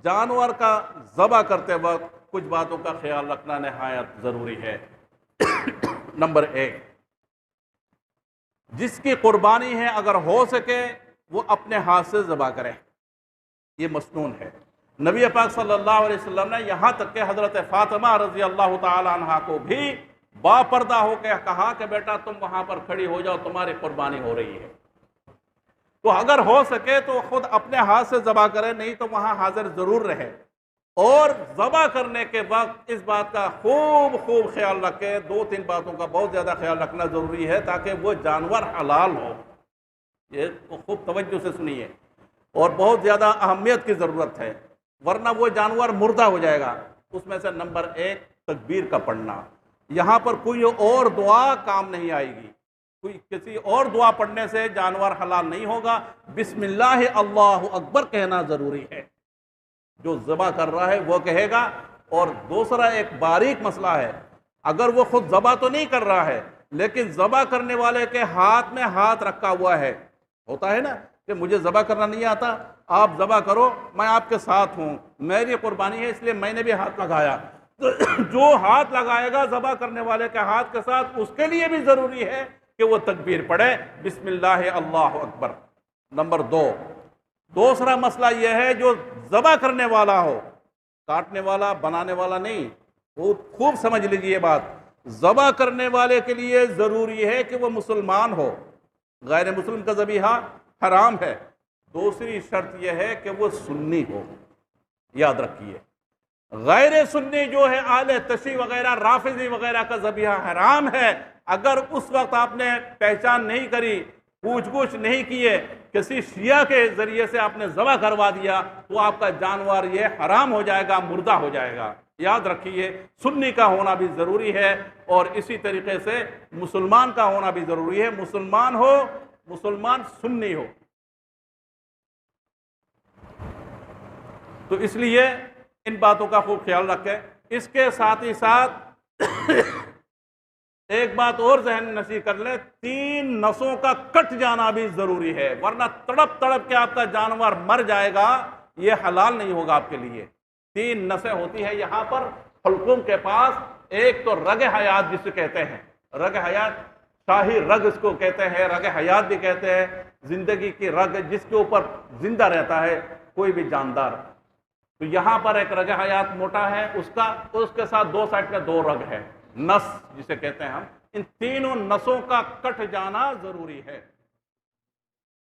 جانور کا ذبح کرتے وقت کچھ باتوں کا خیال رکھنا نہایت ضروری ہے۔ نمبر 1، جس کی قربانی ہے اگر ہو سکے وہ اپنے ہاتھ سے ذبح کرے، یہ مسنون ہے۔ نبی پاک صلی اللہ علیہ وسلم نے یہاں تک کہ حضرت فاطمہ رضی اللہ تعالی عنہ کو بھی باپردہ ہو کے کہا کہ بیٹا تم وہاں پر کھڑی ہو جاؤ، تمہاری قربانی ہو رہی ہے۔ تو اگر ہو سکے تو خود اپنے ہاتھ سے ذبح کرے، نہیں تو وہاں حاضر ضرور رہے، اور ذبح کرنے کے وقت اس بات کا خوب خیال رکھے۔ 2-3 باتوں کا بہت زیادہ خیال رکھنا ضروری ہے تاکہ وہ جانور حلال ہو۔ یہ خوب توجہ سے سنیے، اور بہت زیادہ اہمیت کی ضرورت ہے، ورنہ وہ جانور مردہ ہو جائے گا۔ اس میں سے نمبر 1 تکبیر کا پڑھنا۔ یہاں پر کوئی اور دعا کام نہیں آئے گی، کوئی کسی اور دعا پڑھنے سے جانور حلال نہیں ہوگا۔ بسم اللہ اللہ اکبر کہنا ضروری ہے، جو ذبح کر رہا ہے وہ کہے گا۔ اور دوسرا ایک باریک مسئلہ ہے، اگر وہ خود ذبح تو نہیں کر رہا ہے لیکن ذبح کرنے والے کے ہاتھ میں ہاتھ رکھا ہوا ہے، ہوتا ہے نا کہ مجھے ذبح کرنا نہیں آتا، آپ ذبح کرو، میں آپ کے ساتھ ہوں، میری قربانی ہے اس لیے میں نے بھی ہاتھ لگایا، تو جو ہاتھ لگائے گا ذبح کرنے والے کے ہاتھ کے ساتھ، اس کے لیے بھی ضروری ہے کہ وہ تکبیر پڑھے، بسم اللہ اللہ اکبر۔ نمبر 2، دوسرا مسئلہ یہ ہے جو ذبح کرنے والا ہو، کاٹنے والا بنانے والا نہیں، خوب سمجھ لیجیے یہ بات، ذبح کرنے والے کے لیے ضروری ہے کہ وہ مسلمان ہو، غیر مسلم کا ذبیحہ حرام ہے۔ دوسری شرط یہ ہے کہ وہ سنی ہو، یاد رکھیے، غیر سنی جو ہے اہل تشیع وغیرہ رافضی وغیرہ کا ذبیحہ حرام ہے۔ اگر اس وقت آپ نے پہچان نہیں کری، پوچھ گچھ نہیں کیے، کسی شیعہ کے ذریعے سے آپ نے ذبح کروا دیا تو آپ کا جانور یہ حرام ہو جائے گا، مردہ ہو جائے گا۔ یاد رکھیے سنی کا ہونا بھی ضروری ہے، اور اسی طریقے سے مسلمان کا ہونا بھی ضروری ہے، مسلمان ہو، مسلمان سنی ہو۔ تو اس لیے ان باتوں کا خوب خیال رکھیں۔ اس کے ساتھ ہی ساتھ ایک بات اور ذہن نشین کر لیں، 3 نسوں کا کٹ جانا بھی ضروری ہے، ورنہ تڑپ تڑپ کے آپ کا جانور مر جائے گا، یہ حلال نہیں ہوگا آپ کے لیے۔ 3 نسیں ہوتی ہیں یہاں پر حلقوم کے پاس، ایک تو رگ حیات جسے کہتے ہیں، رگ حیات شاہی رگ اس کو کہتے ہیں، رگ حیات بھی کہتے ہیں، زندگی کی رگ جس کے اوپر زندہ رہتا ہے کوئی بھی جاندار۔ تو یہاں پر ایک رگ حیات موٹا ہے اس کے ساتھ 2 سائڈ میں 2 رگ ہے، نس جسے کہتے ہیں ہم، ان تینوں نسوں کا کٹ جانا ضروری ہے۔